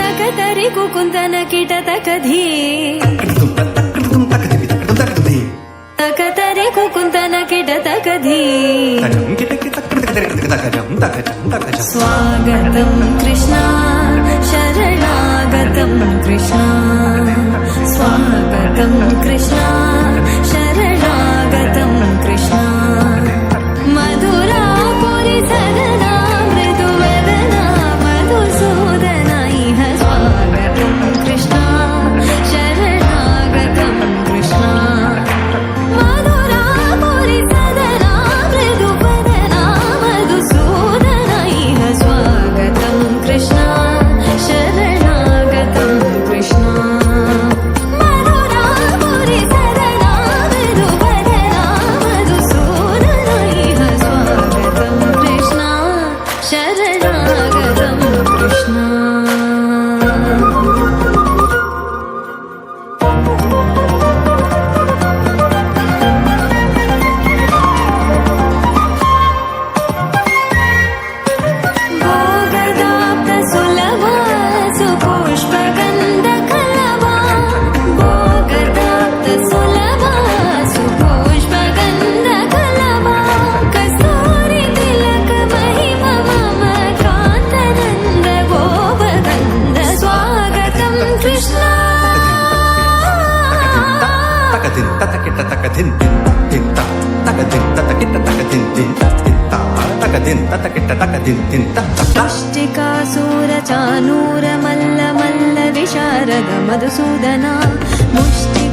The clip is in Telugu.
తకతరి కుకుందన కిట తకధీ తకతరి కుకుందన కిట తకధీ స్వాగతం కృష్ణ శరణాగతం కృష్ణ స్వాగతం కృష్ణ శరణాగతం కృష్ణ మధురాపురి సదనా మృదువదనా మధుసూదన ఇహ స్వాగతం కృష్ణ శరణాగతం కృష్ణ మధురాపురి సదనా మృదువదనా మధుసూదన ఇహ స్వాగతం కృష్ణ శరణాగతం కృష్ణ మధురాపురి సదనా మృదువదనా మధుసూదన ఇహ స్వాగతం కృష్ణ శరణాగతం కృష్ణ భోగదాప్త సులభా సుపుష్పగంధకలభా భోగదాప్త సులభా సుపుష్పగంధకలభా కస్తూరి తిలక మహిమ మమ కాంతనంద గోపగంధ స్వాగతం కృష్ణ ముష్టికాసూర చానూర మల్ల మల్ల విశారద మధుసూదన ముష్టి